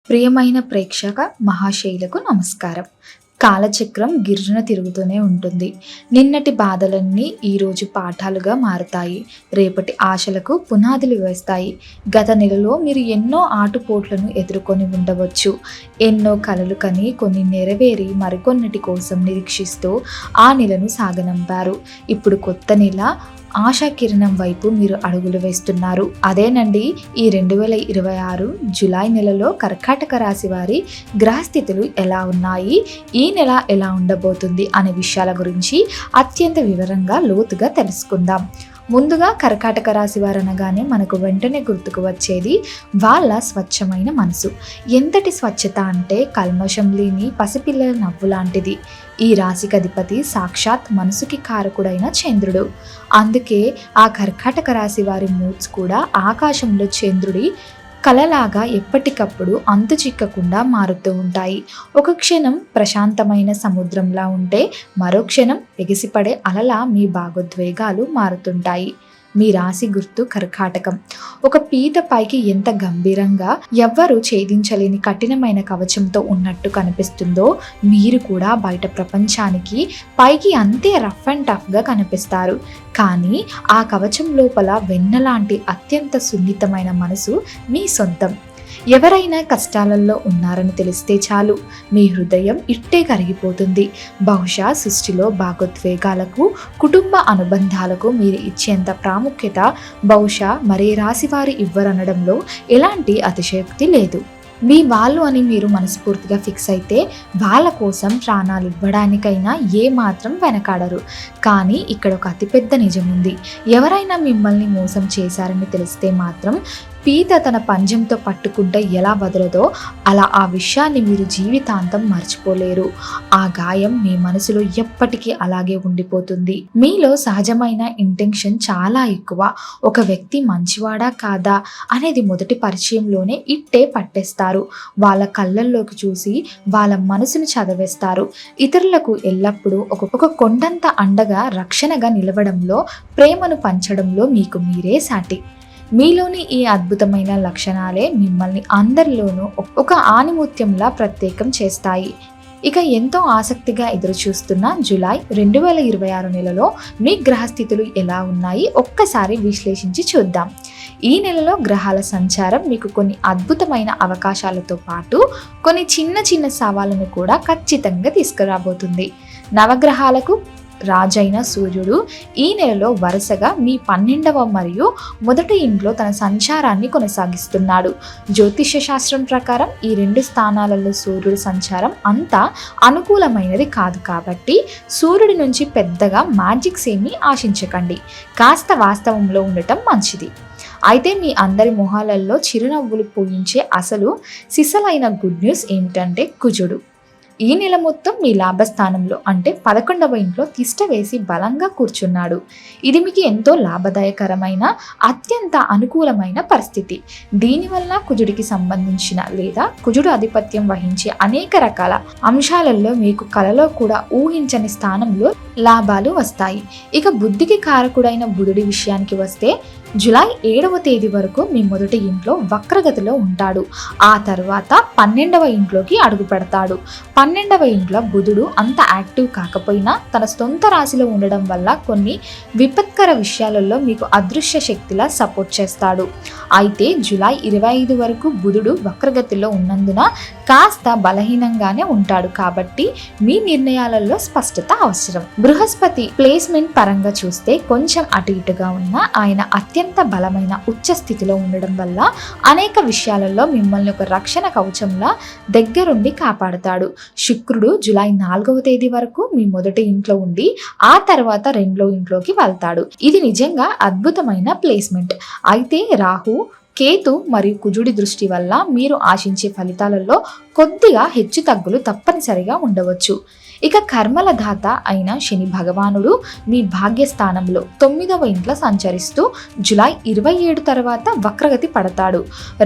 ప్రియమైన ప్రేక్షక మహాశైలకు నమస్కారం. కాలచక్రం గిర్రున తిరుగుతూనే ఉంటుంది. నిన్నటి బాధలన్నీ ఈరోజు పాఠాలుగా మారుతాయి. రేపటి ఆశలకు పునాదులు వేస్తాయి. గత నెలలో మీరు ఎన్నో ఆటుపోట్లను ఎదుర్కొని ఉండవచ్చు. ఎన్నో కలలు కని కొన్ని నెరవేరి మరికొన్నిటి కోసం నిరీక్షిస్తూ ఆ నెలను సాగనంపారు. ఇప్పుడు కొత్త నెల ఆశాకిరణం వైపు మీరు అడుగులు వేస్తున్నారు. అదేనండి ఈ 2026 జులై నెలలో కర్కాటక రాశి వారి గ్రహస్థితులు ఎలా ఉన్నాయి, ఈ నెల ఎలా ఉండబోతుంది అనే విషయాల గురించి అత్యంత వివరంగా లోతుగా తెలుసుకుందాం. ముందుగా కర్కాటక రాశి వారు అనగానే మనకు వెంటనే గుర్తుకు వచ్చేది వాళ్ళ స్వచ్ఛమైన మనసు. ఎంతటి స్వచ్ఛత అంటే కల్మషం లేని పసిపిల్లల నవ్వు లాంటిది. ఈ రాశికి అధిపతి సాక్షాత్ మనసుకి కారకుడైన చంద్రుడు. అందుకే ఆ కర్కాటక రాశి వారి మూడ్స్ కూడా ఆకాశంలో చంద్రుడి కలలాగా ఎప్పటికప్పుడు అంతు చిక్కకుండా మారుతూ ఉంటాయి. ఒక క్షణం ప్రశాంతమైన సముద్రంలా ఉంటే మరో క్షణం ఎగిసిపడే అలలా మీ భావోద్వేగాలు మారుతుంటాయి. మీ రాశి గుర్తు కర్కాటకం. ఒక పీట పైకి ఎంత గంభీరంగా ఎవ్వరూ ఛేదించలేని కఠినమైన కవచంతో ఉన్నట్టు కనిపిస్తుందో మీరు కూడా బయట ప్రపంచానికి పైకి అంతే రఫ్ అండ్ టఫ్గా కనిపిస్తారు. కానీ ఆ కవచం లోపల వెన్నలాంటి అత్యంత సున్నితమైన మనసు మీ సొంతం. ఎవరైనా కష్టాలలో ఉన్నారని తెలిస్తే చాలు మీ హృదయం ఇట్టే కరిగిపోతుంది. బహుశా సృష్టిలో భావోద్వేగాలకు, కుటుంబ అనుబంధాలకు మీరు ఇచ్చేంత ప్రాముఖ్యత బహుశా మరే రాశి వారు ఇవ్వరనడంలో ఎలాంటి అతిశయోక్తి లేదు. మీ వాళ్ళు అని మీరు మనస్ఫూర్తిగా ఫిక్స్ అయితే వాళ్ళ కోసం ప్రాణాలు ఇవ్వడానికైనా ఏమాత్రం వెనకాడరు. కానీ ఇక్కడ ఒక అతిపెద్ద నిజం ఉంది. ఎవరైనా మిమ్మల్ని మోసం చేశారని తెలిస్తే మాత్రం పీత తన పంజంతో పట్టుకుంటే ఎలా వదలదో అలా ఆ విషయాన్ని మీరు జీవితాంతం మర్చిపోలేరు. ఆ గాయం మీ మనసులో ఎప్పటికీ అలాగే ఉండిపోతుంది. మీలో సహజమైన ఇంటెన్షన్ చాలా ఎక్కువ. ఒక వ్యక్తి మంచివాడా కాదా అనేది మొదటి పరిచయంలోనే ఇట్టే పట్టేస్తారు. వాళ్ళ కళ్ళల్లోకి చూసి వాళ్ళ మనసును చదివేస్తారు. ఇతరులకు ఎల్లప్పుడూ ఒక కొండంత అండగా, రక్షణగా నిలవడంలో, ప్రేమను పంచడంలో మీకు మీరే సాటి. మీలోని ఈ అద్భుతమైన లక్షణాలే మిమ్మల్ని అందరిలోనూ ఒక ఆణిముత్యంలా ప్రత్యేకం చేస్తాయి. ఇక ఎంతో ఆసక్తిగా ఎదురుచూస్తున్న జూలై 2026 నెలలో మీ గ్రహస్థితులు ఎలా ఉన్నాయి ఒక్కసారి విశ్లేషించి చూద్దాం. ఈ నెలలో గ్రహాల సంచారం మీకు కొన్ని అద్భుతమైన అవకాశాలతో పాటు కొన్ని చిన్న చిన్న సవాళ్ళను కూడా ఖచ్చితంగా తీసుకురాబోతుంది. నవగ్రహాలకు రాజైన సూర్యుడు ఈ నెలలో వరుసగా మీ 12వ మరియు మొదటి ఇంట్లో తన సంచారాన్ని కొనసాగిస్తున్నాడు. జ్యోతిష్య శాస్త్రం ప్రకారం ఈ 2 స్థానాలలో సూర్యుడి సంచారం అంత అనుకూలమైనది కాదు. కాబట్టి సూర్యుడి నుంచి పెద్దగా మ్యాజిక్స్ ఏమీ ఆశించకండి. కాస్త వాస్తవంలో ఉండటం మంచిది. అయితే మీ అందరి మొహాలలో చిరునవ్వులు పూయించే అసలు సిసలైన గుడ్ న్యూస్ ఏమిటంటే కుజుడు ఈ నెల మొత్తం మీ లాభస్థానంలో అంటే 11వ ఇంట్లో తిష్ట వేసి బలంగా కూర్చున్నాడు. ఇది మీకు ఎంతో లాభదాయకరమైన, అత్యంత అనుకూలమైన పరిస్థితి. దీనివల్ల కుజుడికి సంబంధించిన లేదా కుజుడు ఆధిపత్యం వహించే అనేక రకాల అంశాలలో మీకు కలలో కూడా ఊహించని స్థానంలో లాభాలు వస్తాయి. ఇక బుద్ధికి కారకుడైన బుధుడి విషయానికి వస్తే జూలై 7వ తేదీ వరకు మీ మొదటి ఇంట్లో వక్రగతిలో ఉంటాడు. ఆ తర్వాత 12వ ఇంట్లోకి అడుగు పెడతాడు. 12వ ఇంట్లో బుధుడు అంత యాక్టివ్ కాకపోయినా తన సొంత రాశిలో ఉండడం వల్ల కొన్ని విపత్కర విషయాలలో మీకు అదృశ్య శక్తిలా సపోర్ట్ చేస్తాడు. అయితే జూలై 25 వరకు బుధుడు వక్రగతిలో ఉన్నందున కాస్త బలహీనంగానే ఉంటాడు. కాబట్టి మీ నిర్ణయాలలో స్పష్టత అవసరం. బృహస్పతి ప్లేస్మెంట్ పరంగా చూస్తే కొంచెం అటు ఇటుగా ఉన్న ఆయన అత్యంత బలమైన ఉచ్చ స్థితిలో ఉండడం వల్ల అనేక విషయాలలో మిమ్మల్ని ఒక రక్షణ కవచంలా దగ్గరుండి కాపాడుతాడు. శుక్రుడు జూలై 4వ తేదీ వరకు మీ మొదటి ఇంట్లో ఉండి ఆ తర్వాత 2వ ఇంట్లోకి వెళ్తాడు. ఇది నిజంగా అద్భుతమైన ప్లేస్మెంట్. అయితే రాహు, కేతు మరియు కుజుడి దృష్టి వల్ల మీరు ఆశించే ఫలితాలలో కొద్దిగా హెచ్చు తగ్గులు తప్పనిసరిగా ఉండవచ్చు. ఇక కర్మల దాత అయిన శని భగవానుడు మీ భాగ్యస్థానంలో 9వ ఇంట్లో సంచరిస్తూ జూలై 27 తర్వాత వక్రగతి పడతాడు.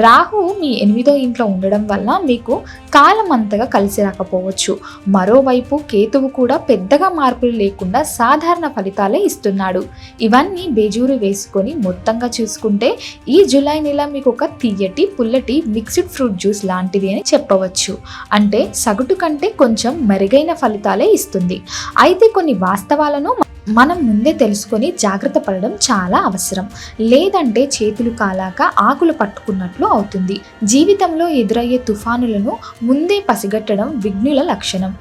రాహువు మీ 8వ ఇంట్లో ఉండడం వల్ల మీకు కాలం అంతగా కలిసి రాకపోవచ్చు. మరోవైపు కేతువు కూడా పెద్దగా మార్పులు లేకుండా సాధారణ ఫలితాలే ఇస్తున్నాడు. ఇవన్నీ బేజూరు వేసుకొని మొత్తంగా చూసుకుంటే ఈ జూలై నెల మీకు ఒక తీయటి పుల్లటి మిక్స్డ్ ఫ్రూట్ జ్యూస్ లాంటిది అని చెప్పవచ్చు. అంటే సగటు కంటే కొంచెం మెరుగైన ఫలితాలే ఇస్తుంది. అయితే కొన్ని వాస్తవాలను మనం ముందే తెలుసుకొని జాగ్రత్త పడడం చాలా అవసరం. లేదంటే చేతులు కాలాక ఆకులు పట్టుకున్నట్లు అవుతుంది. జీవితంలో ఎదురయ్యే తుఫానులను ముందే పసిగట్టడం విఘ్నుల లక్షణం.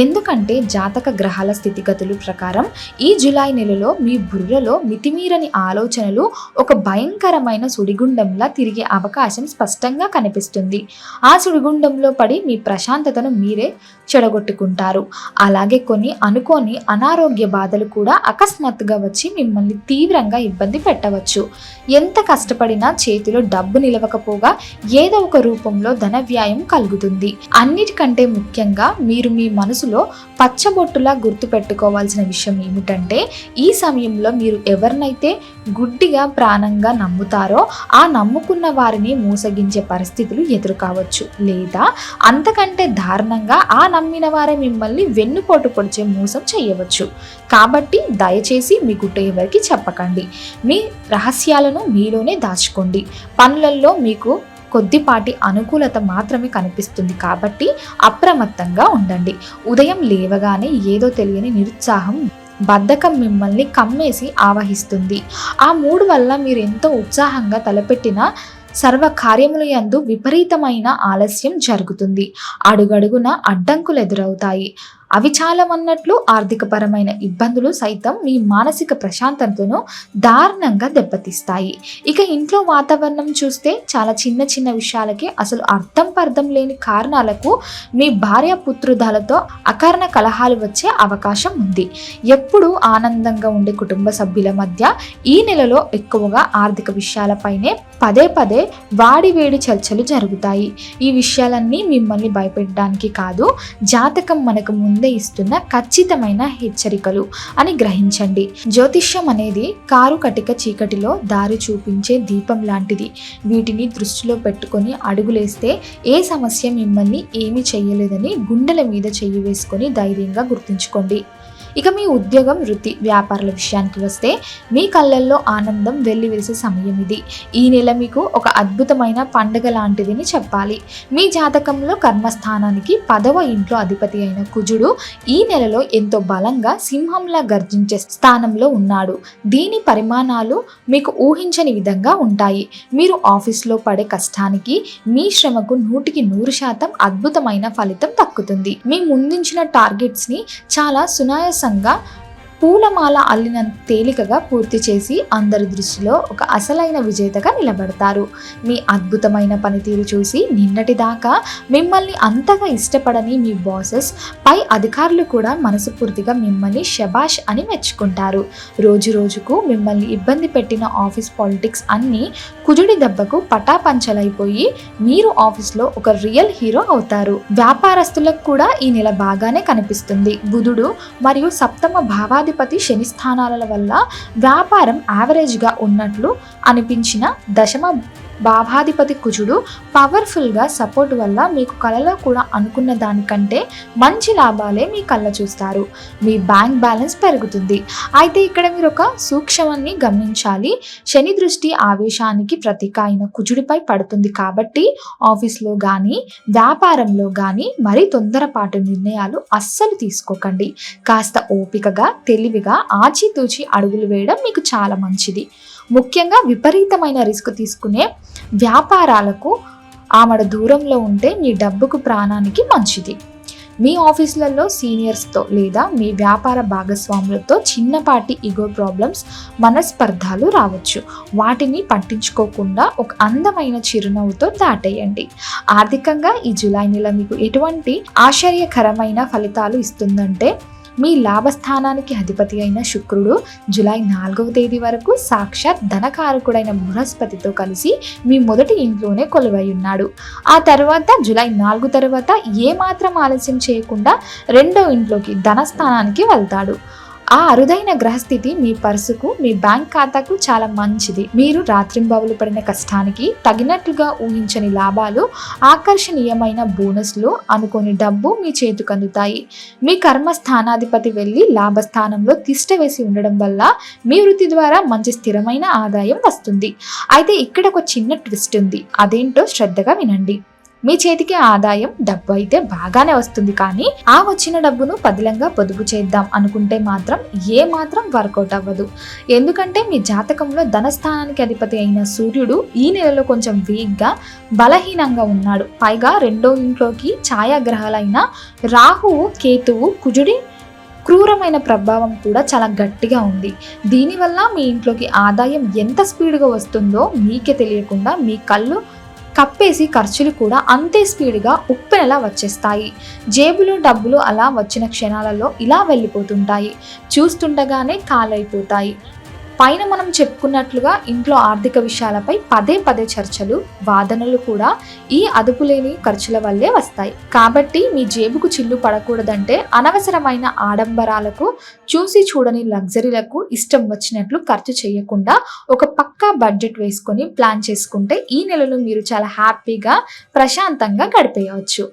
ఎందుకంటే జాతక గ్రహాల స్థితిగతుల ప్రకారం ఈ జూలై నెలలో మీ బుర్రలో మితిమీరని ఆలోచనలు ఒక భయంకరమైన సుడిగుండంలా తిరిగే అవకాశం స్పష్టంగా కనిపిస్తుంది. ఆ సుడిగుండంలో పడి మీ ప్రశాంతతను మీరే చెడగొట్టుకుంటారు. అలాగే కొన్ని అనుకోని అనారోగ్య బాధలు కూడా అకస్మాత్తుగా వచ్చి మిమ్మల్ని తీవ్రంగా ఇబ్బంది పెట్టవచ్చు. ఎంత కష్టపడినా చేతిలో డబ్బు నిలవకపోగా ఏదో ఒక రూపంలో ధన వ్యయం కలుగుతుంది. అన్నిటికంటే ముఖ్యంగా మీరు మీ మనసులో పచ్చబొట్టులా గుర్తు పెట్టుకోవాల్సిన విషయం ఏమిటంటే ఈ సమయంలో మీరు ఎవరినైతే గుడ్డిగా ప్రాణంగా నమ్ముతారో ఆ నమ్ముకున్న వారిని మోసగించే పరిస్థితులు ఎదురు కావచ్చు. లేదా అంతకంటే దారుణంగా ఆ నమ్మిన వారే మిమ్మల్ని వెన్నుపోటు పొడిచే మోసం చేయవచ్చు. కాబట్టి దయచేసి మీ గుట్ట ఎవరికి చెప్పకండి. మీ రహస్యాలను మీలోనే దాచుకోండి. పనులలో మీకు కొద్దిపాటి అనుకూలత మాత్రమే కనిపిస్తుంది కాబట్టి అప్రమత్తంగా ఉండండి. ఉదయం లేవగానే ఏదో తెలియని నిరుత్సాహం బద్ధకం మిమ్మల్ని కమ్మేసి ఆవహిస్తుంది. ఆ మూడు వల్ల మీరు ఎంతో ఉత్సాహంగా తలపెట్టిన సర్వ కార్యముల యందు విపరీతమైన ఆలస్యం జరుగుతుంది. అడుగడుగున అడ్డంకులు ఎదురవుతాయి. అవి చాలమన్నట్లు ఆర్థికపరమైన ఇబ్బందులు సైతం మీ మానసిక ప్రశాంతతను దారుణంగా దెబ్బతీస్తాయి. ఇక ఇంట్లో వాతావరణం చూస్తే చాలా చిన్న చిన్న విషయాలకే అసలు అర్థం లేని కారణాలకు మీ భార్య పుత్రుదాలతో అకారణ కలహాలు వచ్చే అవకాశం ఉంది. ఎప్పుడూ ఆనందంగా ఉండే కుటుంబ సభ్యుల మధ్య ఈ నెలలో ఎక్కువగా ఆర్థిక విషయాలపైనే పదే పదే వాడివేడి చర్చలు జరుగుతాయి. ఈ విషయాలన్నీ మిమ్మల్ని భయపెట్టడానికి కాదు, జాతకం మనకు ముందే ఇస్తున్న ఖచ్చితమైన హెచ్చరికలు అని గ్రహించండి. జ్యోతిష్యం అనేది కారు కటిక చీకటిలో దారి చూపించే దీపం లాంటిది. వీటిని దృష్టిలో పెట్టుకొని అడుగులేస్తే ఏ సమస్య మిమ్మల్ని ఏమీ చెయ్యలేదని గుండెల మీద చెయ్యి వేసుకొని ధైర్యంగా గుర్తుంచుకోండి. ఇక మీ ఉద్యోగం, వృత్తి, వ్యాపారాల విషయానికి వస్తే మీ కళ్ళల్లో ఆనందం వెల్లివిరిసే సమయం ఇది. ఈ నెల మీకు ఒక అద్భుతమైన పండుగ లాంటిదని చెప్పాలి. మీ జాతకంలో కర్మస్థానానికి 10వ ఇంట్లో అధిపతి అయిన కుజుడు ఈ నెలలో ఎంతో బలంగా సింహంలా గర్జించే స్థానంలో ఉన్నాడు. దీని పరిమాణాలు మీకు ఊహించని విధంగా ఉంటాయి. మీరు ఆఫీస్లో పడే కష్టానికి మీ శ్రమకు 100% అద్భుతమైన ఫలితం దక్కుతుంది. మీ ముందుంచిన టార్గెట్స్ని చాలా సునాయాసంగా పూలమాల అల్లినంత తేలికగా పూర్తి చేసి అందరి దృష్టిలో ఒక అసలైన విజేతగా నిలబడతారు. మీ అద్భుతమైన పనితీరు చూసి నిన్నటిదాకా మిమ్మల్ని అంతగా ఇష్టపడని మీ బాసెస్, పై అధికారులు కూడా మనస్ఫూర్తిగా మిమ్మల్ని శబాష్ అని మెచ్చుకుంటారు. రోజు రోజుకు మిమ్మల్ని ఇబ్బంది పెట్టిన ఆఫీస్ పాలిటిక్స్ అన్నీ కుజుడి దెబ్బకు పటాపంచలైపోయి మీరు ఆఫీస్లో ఒక రియల్ హీరో అవుతారు. వ్యాపారస్తులకు కూడా ఈ నెల బాగానే కనిపిస్తుంది. బుధుడు మరియు సప్తమ భావాధిపతి శని స్థానాల వల్ల వ్యాపారం యావరేజ్గా ఉన్నట్లు అనిపించిన దశమ భావాధిపతి కుజుడు పవర్ఫుల్గా సపోర్ట్ వల్ల మీకు కలలో కూడా అనుకున్న దానికంటే మంచి లాభాలే మీ కళ్ళ చూస్తారు. మీ బ్యాంక్ బ్యాలెన్స్ పెరుగుతుంది. అయితే ఇక్కడ మీరు ఒక సూక్ష్మాన్ని గమనించాలి. శని దృష్టి ఆవేశానికి ప్రతీక అయిన కుజుడిపై పడుతుంది కాబట్టి ఆఫీస్లో కానీ వ్యాపారంలో కానీ మరీ తొందరపాటు నిర్ణయాలు అస్సలు తీసుకోకండి. కాస్త ఓపికగా, తెలివిగా, ఆచితూచి అడుగులు వేయడం మీకు చాలా మంచిది. ముఖ్యంగా విపరీతమైన రిస్క్ తీసుకునే వ్యాపారాలకు ఆమడ దూరంలో ఉంటే మీ డబ్బుకు, ప్రాణానికి మంచిది. మీ ఆఫీసులలో సీనియర్స్తో లేదా మీ వ్యాపార భాగస్వాములతో చిన్నపాటి ఈగో ప్రాబ్లమ్స్, మనస్పర్ధాలు రావచ్చు. వాటిని పట్టించుకోకుండా ఒక అందమైన చిరునవ్వుతో దాటేయండి. ఆర్థికంగా ఈ జూలై నెల మీకు ఎటువంటి ఆశ్చర్యకరమైన ఫలితాలు ఇస్తుందంటే మీ లాభస్థానానికి అధిపతి అయిన శుక్రుడు జూలై 4వ తేదీ వరకు సాక్షాత్ ధనకారకుడైన బృహస్పతితో కలిసి మీ మొదటి ఇంట్లోనే కొలువై ఉన్నాడు. ఆ తర్వాత జూలై 4 తర్వాత ఏమాత్రం ఆలస్యం చేయకుండా రెండో ఇంట్లోకి ధనస్థానానికి వెళ్తాడు. ఆ అరుదైన గ్రహస్థితి మీ పర్సుకు, మీ బ్యాంక్ ఖాతాకు చాలా మంచిది. మీరు రాత్రింబవలు పడిన కష్టానికి తగినట్లుగా ఊహించని లాభాలు, ఆకర్షణీయమైన బోనస్లు, అనుకోని డబ్బు మీ చేతికి అందుతాయి. మీ కర్మస్థానాధిపతి వెళ్ళి లాభస్థానంలో తిష్ట వేసి ఉండడం వల్ల మీ వృత్తి ద్వారా మంచి స్థిరమైన ఆదాయం వస్తుంది. అయితే ఇక్కడ ఒక చిన్న ట్విస్ట్ ఉంది. అదేంటో శ్రద్ధగా వినండి. మీ చేతికి ఆదాయం, డబ్బు అయితే బాగానే వస్తుంది. కానీ ఆ వచ్చిన డబ్బును పదిలంగా పొదుపు చేద్దాం అనుకుంటే మాత్రం ఏ మాత్రం వర్కౌట్ అవ్వదు. ఎందుకంటే మీ జాతకంలో ధనస్థానానికి అధిపతి అయిన సూర్యుడు ఈ నెలలో కొంచెం వీక్గా, బలహీనంగా ఉన్నాడు. పైగా రెండో ఇంట్లోకి ఛాయాగ్రహాలైన రాహువు, కేతువు, కుజుడి క్రూరమైన ప్రభావం కూడా చాలా గట్టిగా ఉంది. దీనివల్ల మీ ఇంట్లోకి ఆదాయం ఎంత స్పీడ్గా వస్తుందో మీకే తెలియకుండా మీ కళ్ళు కప్పేసి ఖర్చులు కూడా అంతే స్పీడ్గా ఉప్పెనలా వచ్చేస్తాయి. జేబులో డబ్బులు అలా వచ్చిన క్షణాలలో ఇలా వెళ్ళిపోతుంటాయి. చూస్తుండగానే కాలైపోతాయి. పైన మనం చెప్పుకున్నట్లుగా ఇంట్లో ఆర్థిక విషయాలపై పదే పదే చర్చలు, వాదనలు కూడా ఈ అదుపులేని ఖర్చుల వల్లే వస్తాయి. కాబట్టి మీ జేబుకు చిల్లు పడకూడదంటే అనవసరమైన ఆడంబరాలకు, చూసి చూడని లగ్జరీలకు ఇష్టం వచ్చినట్లు ఖర్చు చేయకుండా ఒక పక్కా బడ్జెట్ వేసుకొని ప్లాన్ చేసుకుంటే ఈ నెలలో మీరు చాలా హ్యాపీగా, ప్రశాంతంగా గడిపేయవచ్చు.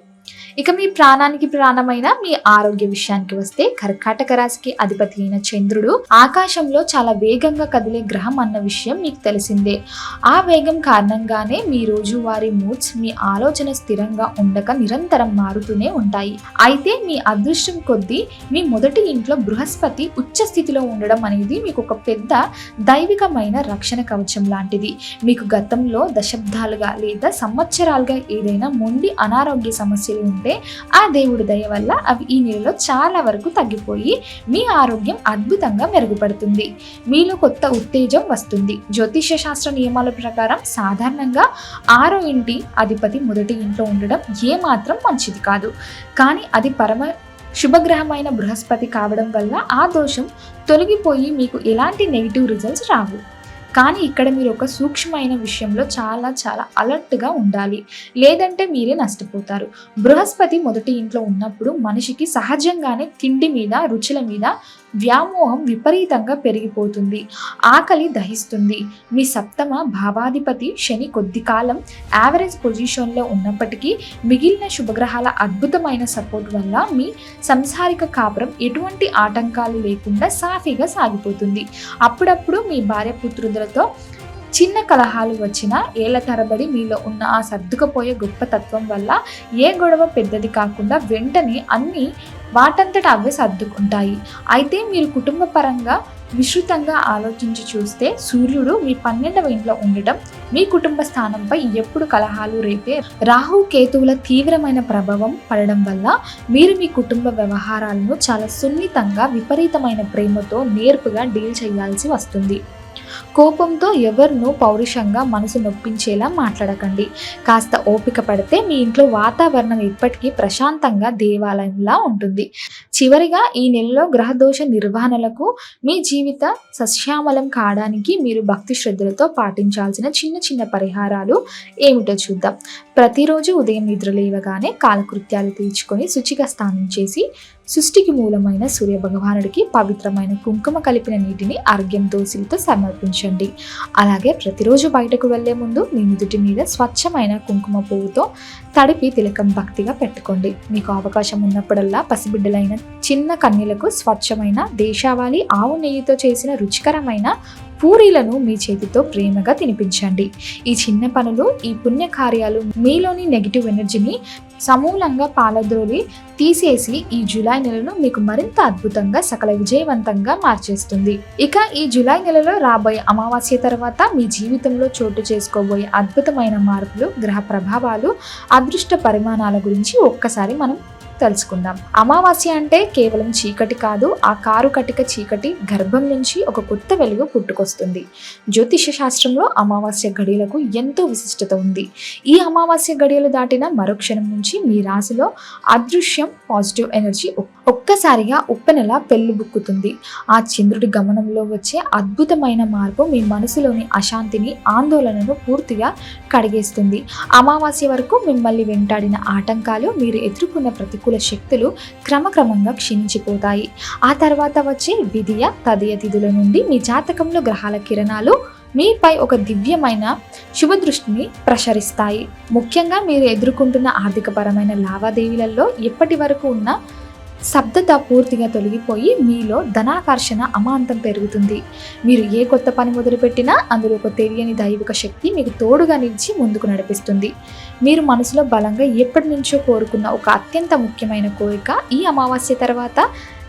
ఇక మీ ప్రాణానికి ప్రాణమైన మీ ఆరోగ్య విషయానికి వస్తే కర్కాటక రాశికి అధిపతి అయిన చంద్రుడు ఆకాశంలో చాలా వేగంగా కదిలే గ్రహం అన్న విషయం మీకు తెలిసిందే. ఆ వేగం కారణంగానే మీ రోజువారీ మూడ్స్, మీ ఆలోచన స్థిరంగా ఉండక నిరంతరం మారుతూనే ఉంటాయి. అయితే మీ అదృష్టం కొద్దీ మీ మొదటి ఇంట్లో బృహస్పతి ఉచ్చ స్థితిలో ఉండడం అనేది మీకు ఒక పెద్ద దైవికమైన రక్షణ కవచం లాంటిది. మీకు గతంలో దశాబ్దాలుగా లేదా సంవత్సరాలుగా ఏదైనా మొండి అనారోగ్య సమస్యలు ఉంటే ఆ దేవుడి దయ వల్ల అవి ఈ నెలలో చాలా వరకు తగ్గిపోయి మీ ఆరోగ్యం అద్భుతంగా మెరుగుపడుతుంది. మీలో కొత్త ఉత్తేజం వస్తుంది. జ్యోతిష్య శాస్త్ర నియమాల ప్రకారం సాధారణంగా 6వ ఇంటి అధిపతి మొదటి ఇంట్లో ఉండడం ఏమాత్రం మంచిది కాదు. కానీ అది పరమ శుభగ్రహమైన బృహస్పతి కావడం వల్ల ఆ దోషం తొలగిపోయి మీకు ఎలాంటి నెగిటివ్ రిజల్ట్స్ రావు. కానీ ఇక్కడ మీరు ఒక సూక్ష్మమైన విషయంలో చాలా చాలా అలర్ట్గా ఉండాలి, లేదంటే మీరే నష్టపోతారు. బృహస్పతి మొదటి ఇంట్లో ఉన్నప్పుడు మనిషికి సహజంగానే తిండి మీద, రుచుల మీద వ్యామోహం విపరీతంగా పెరిగిపోతుంది. ఆకలి దహిస్తుంది. మీ సప్తమ భావాధిపతి శని కొద్ది కాలం యావరేజ్ పొజిషన్లో ఉన్నప్పటికీ మిగిలిన శుభగ్రహాల అద్భుతమైన సపోర్ట్ వల్ల మీ సంసారిక కాపురం ఎటువంటి ఆటంకాలు లేకుండా సాఫీగా సాగిపోతుంది. అప్పుడప్పుడు మీ భార్య పుత్రులతో చిన్న కలహాలు వచ్చినా ఏళ్ల తరబడి మీలో ఉన్న ఆ సర్దుకపోయే గొప్ప తత్వం వల్ల ఏ గొడవ పెద్దది కాకుండా వెంటనే అన్నీ వాటంతట అవే సర్దుకుంటాయి. అయితే మీరు కుటుంబ పరంగా విస్తృతంగా ఆలోచించి చూస్తే సూర్యుడు మీ 12వ ఇంట్లో ఉండటం, మీ కుటుంబ స్థానంపై ఎప్పుడు కలహాలు రేపే రాహు, కేతువుల తీవ్రమైన ప్రభావం పడడం వల్ల మీరు మీ కుటుంబ వ్యవహారాలను చాలా సున్నితంగా, విపరీతమైన ప్రేమతో, నేర్పుగా డీల్ చేయాల్సి వస్తుంది. కోపంతో ఎవరినూ పౌరుషంగా మనసు నొప్పించేలా మాట్లాడకండి. కాస్త ఓపిక పడితే మీ ఇంట్లో వాతావరణం ఎప్పటికీ ప్రశాంతంగా దేవాలయంలా ఉంటుంది. చివరిగా ఈ నెలలో గ్రహదోష నిర్వహణలకు, మీ జీవిత సస్యామలం కావడానికి మీరు భక్తి శ్రద్ధలతో పాటించాల్సిన చిన్న చిన్న పరిహారాలు ఏమిటో చూద్దాం. ప్రతిరోజు ఉదయం నిద్ర లేవగానే కాలకృత్యాలు తీర్చుకొని శుచిగా స్నానం చేసి సృష్టికి మూలమైన సూర్య భగవానుడికి పవిత్రమైన కుంకుమ కలిపిన నీటిని అర్ఘ్యం దోసిలతో సమర్పించండి. అలాగే ప్రతిరోజు బయటకు వెళ్లే ముందు మీ నుదుటి మీద స్వచ్ఛమైన కుంకుమ పువ్వుతో తడిపి తిలకం భక్తిగా పెట్టుకోండి. మీకు అవకాశం ఉన్నప్పుడల్లా పసిబిడ్డలైన చిన్న కన్యలకు స్వచ్ఛమైన దేశావాలి ఆవు నెయ్యితో చేసిన రుచికరమైన పూరీలను మీ చేతితో ప్రేమగా తినిపించండి. ఈ చిన్న పనులు, ఈ పుణ్య కార్యాలు మీలోని నెగిటివ్ ఎనర్జీని సమూలంగా పాలద్రోలి తీసేసి ఈ జూలై నెలను మీకు మరింత అద్భుతంగా, సకల విజయవంతంగా మార్చేస్తుంది. ఇక ఈ జూలై నెలలో రాబోయే అమావాస్య తర్వాత మీ జీవితంలో చోటు చేసుకోబోయే అద్భుతమైన మార్పులు, గ్రహ ప్రభావాలు, అదృష్ట పరిమాణాల గురించి ఒక్కసారి మనం తెలుసుకుందాం. అమావాస్య అంటే కేవలం చీకటి కాదు, ఆ కారు కటిక చీకటి గర్భం నుంచి ఒక కొత్త వెలుగు పుట్టుకొస్తుంది. జ్యోతిష శాస్త్రంలో అమావాస్య గడియలకు ఎంతో విశిష్టత ఉంది. ఈ అమావాస్య గడియలు దాటిన మరుక్షణం నుంచి మీ రాశిలో అదృశ్యం పాజిటివ్ ఎనర్జీ ఒక్కసారిగా ఉప్పెనలా పెళ్ళిబుక్కుతుంది. ఆ చంద్రుడి గమనంలో వచ్చే అద్భుతమైన మార్పు మీ మనసులోని అశాంతిని, ఆందోళనను పూర్తిగా కడిగేస్తుంది. అమావాస్య వరకు మిమ్మల్ని వెంటాడిన ఆటంకాలు, మీరు ఎదుర్కొన్న ప్రతికూల శక్తులు క్రమక్రమంగా క్షీణించిపోతాయి. ఆ తర్వాత వచ్చే విధియ, తదియ తిథుల నుండి మీ జాతకంలో గ్రహాల కిరణాలు మీపై ఒక దివ్యమైన శుభదృష్టిని ప్రసరిస్తాయి. ముఖ్యంగా మీరు ఎదుర్కొంటున్న ఆర్థికపరమైన లావాదేవీలలో ఎప్పటి వరకు ఉన్న స్తబ్దత పూర్తిగా తొలగిపోయి మీలో ధనాకర్షణ అమాంతం పెరుగుతుంది. మీరు ఏ కొత్త పని మొదలుపెట్టినా అందులో ఒక తెలియని దైవిక శక్తి మీకు తోడుగా నిలిచి ముందుకు నడిపిస్తుంది. మీరు మనసులో బలంగా ఎప్పటి నుంచో కోరుకున్న ఒక అత్యంత ముఖ్యమైన కోరిక ఈ అమావాస్య తర్వాత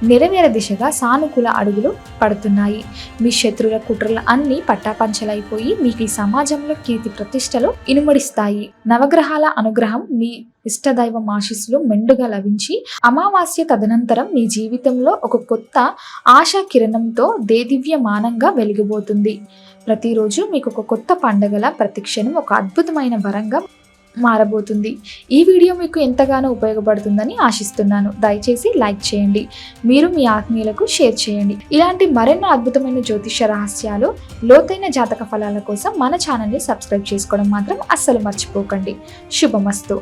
నెరవేర దిశగా సానుకూల అడుగులు పడుతున్నాయి. మీ శత్రువుల కుట్రలు అన్నీ పట్టాపంచలైపోయి మీకు ఈ సమాజంలో కీర్తి ప్రతిష్టలు ఇనుమడిస్తాయి. నవగ్రహాల అనుగ్రహం, మీ ఇష్టదైవం ఆశీస్సులు మెండుగా లభించి అమావాస్య తదనంతరం మీ జీవితంలో ఒక కొత్త ఆశా కిరణంతో దేదివ్యమానంగా వెలిగిపోతుంది. ప్రతిరోజు మీకు ఒక కొత్త పండగల, ప్రతి క్షణం ఒక అద్భుతమైన వరంగా మారబోతుంది. ఈ వీడియో మీకు ఎంతగానో ఉపయోగపడుతుందని ఆశిస్తున్నాను. దయచేసి లైక్ చేయండి, మీరు మీ ఆత్మీయులకు షేర్ చేయండి. ఇలాంటి మరెన్నో అద్భుతమైన జ్యోతిష రహస్యాలు, లోతైన జాతక ఫలాల కోసం మన ఛానల్ని సబ్స్క్రైబ్ చేసుకోవడం మాత్రం అస్సలు మర్చిపోకండి. శుభమస్తు.